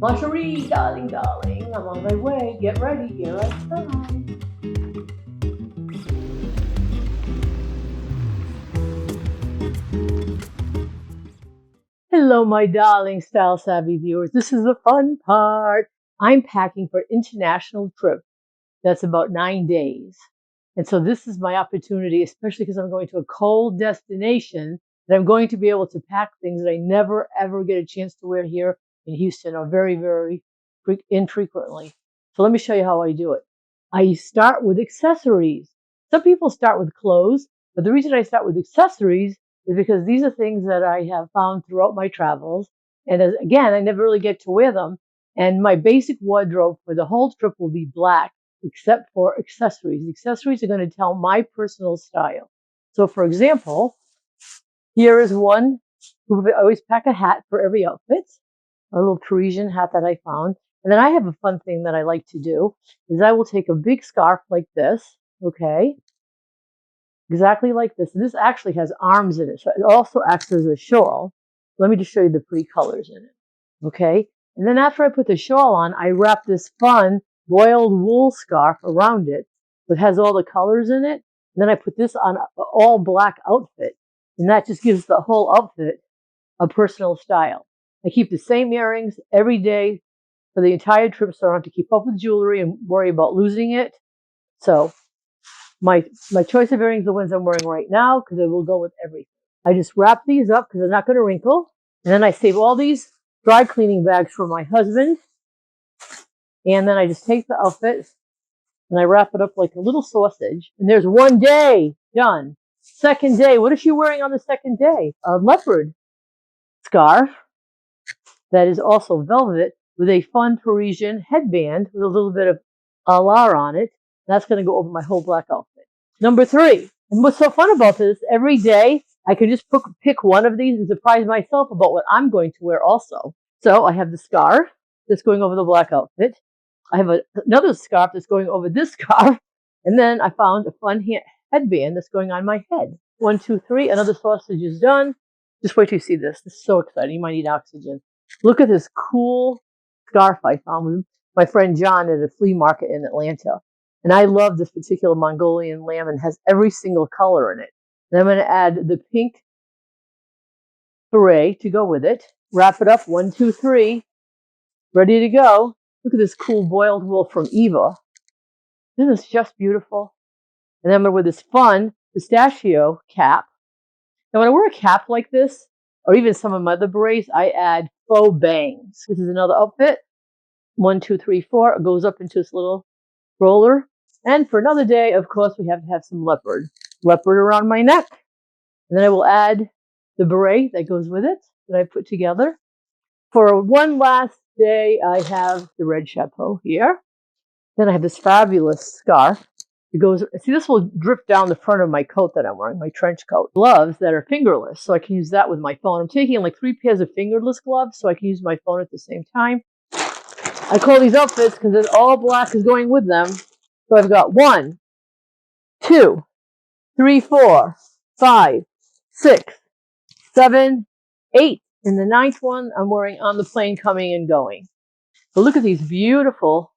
Marjorie, darling, darling, I'm on my way. Get ready, here I come. Hello, my darling Style Savvy viewers. This is the fun part. I'm packing for an international trip that's about 9 days. And so this is my opportunity, especially because I'm going to a cold destination, that I'm going to be able to pack things that I never, ever get a chance to wear here in Houston, or very, very infrequently. So let me show you how I do it. I start with accessories. Some people start with clothes, but the reason I start with accessories is because these are things that I have found throughout my travels. And again, I never really get to wear them. And my basic wardrobe for the whole trip will be black, except for accessories. Accessories are going to tell my personal style. So for example, here is one. I always pack a hat for every outfit, a little Parisian hat that I found. And then I have a fun thing that I like to do is I will take a big scarf like this, okay? Exactly like this. And this actually has arms in it, so it also acts as a shawl. Let me just show you the pretty colors in it, okay? And then after I put the shawl on, I wrap this fun boiled wool scarf around it that has all the colors in it. And then I put this on an all black outfit, and that just gives the whole outfit a personal style. I keep the same earrings every day for the entire trip, so I don't have to keep up with jewelry and worry about losing it. So my choice of earrings are the ones I'm wearing right now because they will go with everything. I just wrap these up because they're not going to wrinkle. And then I save all these dry cleaning bags for my husband. And then I just take the outfit and I wrap it up like a little sausage. And there's one day done. Second day. What is she wearing on the second day? A leopard scarf that is also velvet with a fun Parisian headband with a little bit of alar on it. That's going to go over my whole black outfit. Number 3. And what's so fun about this, every day I can just pick one of these and surprise myself about what I'm going to wear also. So I have the scarf that's going over the black outfit. I have another scarf that's going over this scarf. And then I found a fun headband that's going on my head. 1, 2, 3. Another sausage is done. Just wait till you see this. This is so exciting. You might need oxygen. Look at this cool scarf I found with my friend John at a flea market in Atlanta. And I love this particular Mongolian lamb and has every single color in it. And I'm going to add the pink beret to go with it. Wrap it up. 1, 2, 3. Ready to go. Look at this cool boiled wool from Eva. Isn't this just beautiful? And then I'm going to wear this fun pistachio cap. Now, when I wear a cap like this, or even some of my other berets, I add faux bangs. This is another outfit. 1, 2, 3, 4. It goes up into this little roller. And for another day, of course, we have to have some leopard. Leopard around my neck. And then I will add the beret that goes with it that I put together. For one last day, I have the red chapeau here. Then I have this fabulous scarf. It goes, see, this will drip down the front of my coat that I'm wearing, my trench coat. Gloves that are fingerless, so I can use that with my phone. I'm taking like 3 pairs of fingerless gloves so I can use my phone at the same time. I call these outfits because all black is going with them. So I've got 1, 2, 3, 4, 5, 6, 7, 8. And the 9th one I'm wearing on the plane coming and going. But look at these beautiful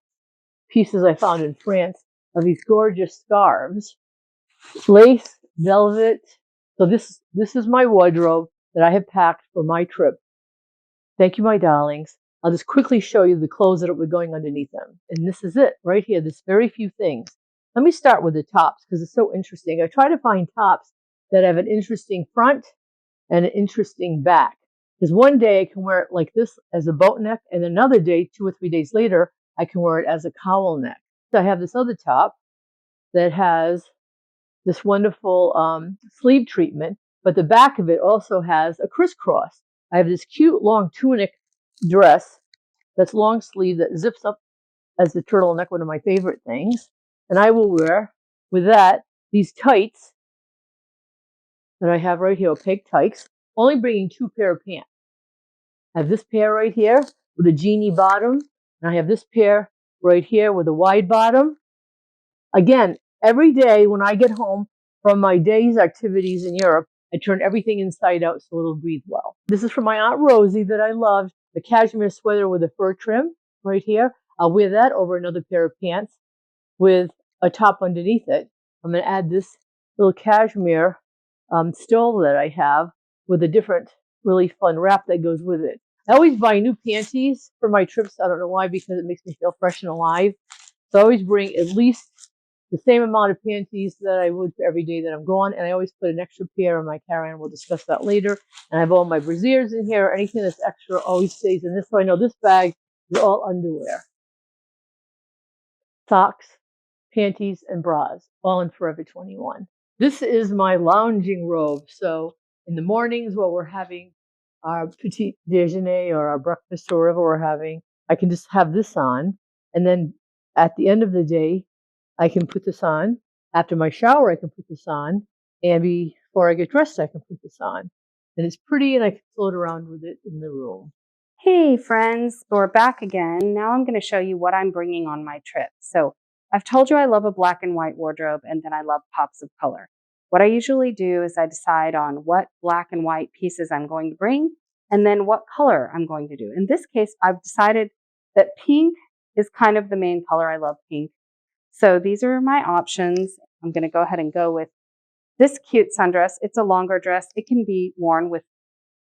pieces I found in France of these gorgeous scarves. Lace, velvet. So this is my wardrobe that I have packed for my trip. Thank you, my darlings. I'll just quickly show you the clothes that are going underneath them. And this is it right here. There's very few things. Let me start with the tops because it's so interesting. I try to find tops that have an interesting front and an interesting back. Because one day I can wear it like this as a boat neck, and another day, 2 or 3 days later, I can wear it as a cowl neck. So I have this other top that has this wonderful sleeve treatment, but the back of it also has a crisscross. I have this cute long tunic dress that's long sleeve that zips up as the turtleneck, one of my favorite things. And I will wear with that these tights that I have right here, opaque tights, only bringing 2 pair of pants. I have this pair right here with a genie bottom, and I have this pair right here with a wide bottom. Again, every day when I get home from my day's activities in Europe, I turn everything inside out so it'll breathe well. This is from my Aunt Rosie that I loved. a cashmere sweater with a fur trim right here. I'll wear that over another pair of pants with a top underneath it. I'm going to add this little cashmere stole that I have with a different really fun wrap that goes with it. I always buy new panties for my trips. I don't know why, because it makes me feel fresh and alive. So I always bring at least the same amount of panties that I would for every day that I'm gone. And I always put an extra pair in my carry-on. We'll discuss that later. And I have all my brassieres in here. Anything that's extra always stays in this. So I know this bag is all underwear, socks, panties, and bras, all in Forever 21. This is my lounging robe. So in the mornings while we're having our petit déjeuner or our breakfast or whatever we're having, I can just have this on. And then at the end of the day, I can put this on. After my shower, I can put this on. And before I get dressed, I can put this on. And it's pretty, and I can float around with it in the room. Hey friends, we're back again. Now I'm going to show you what I'm bringing on my trip. So I've told you I love a black and white wardrobe, and then I love pops of color. What I usually do is I decide on what black and white pieces I'm going to bring, and then what color I'm going to do. In this case, I've decided that pink is kind of the main color. I love pink. So these are my options. I'm going to go ahead and go with this cute sundress. It's a longer dress. It can be worn with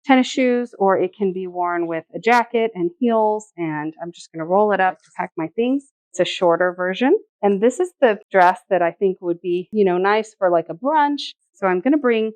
tennis shoes, or it can be worn with a jacket and heels. And I'm just going to roll it up to pack my things. It's a shorter version. And this is the dress that I think would be, nice for like a brunch. So I'm going to bring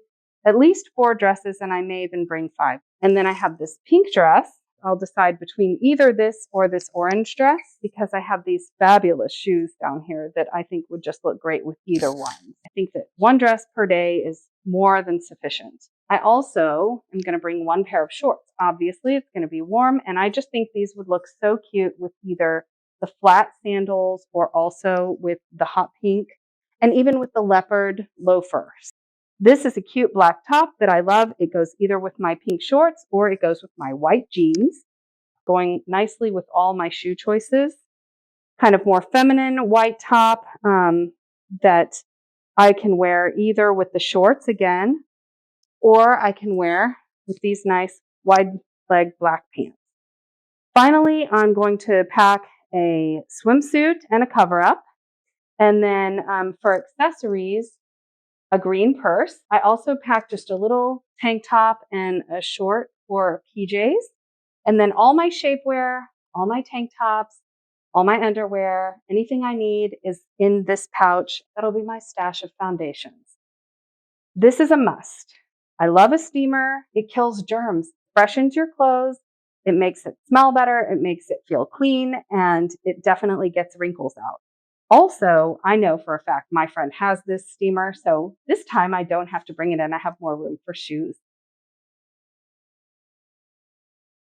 at least 4 dresses, and I may even bring 5. And then I have this pink dress. I'll decide between either this or this orange dress, because I have these fabulous shoes down here that I think would just look great with either one. I think that 1 dress per day is more than sufficient. I also am going to bring 1 pair of shorts. Obviously, it's going to be warm, and I just think these would look so cute with either the flat sandals or also with the hot pink, and even with the leopard loafers. This is a cute black top that I love. It goes either with my pink shorts or it goes with my white jeans, going nicely with all my shoe choices. Kind of more feminine white top that I can wear either with the shorts again, or I can wear with these nice wide leg black pants. Finally, I'm going to pack a swimsuit and a cover up. And then for accessories, a green purse. I also packed just a little tank top and a short for PJs. And then all my shapewear, all my tank tops, all my underwear, anything I need is in this pouch. That'll be my stash of foundations. This is a must. I love a steamer. It kills germs, freshens your clothes. It makes it smell better. It makes it feel clean, and it definitely gets wrinkles out. Also, I know for a fact my friend has this steamer, so this time I don't have to bring it in. I have more room for shoes.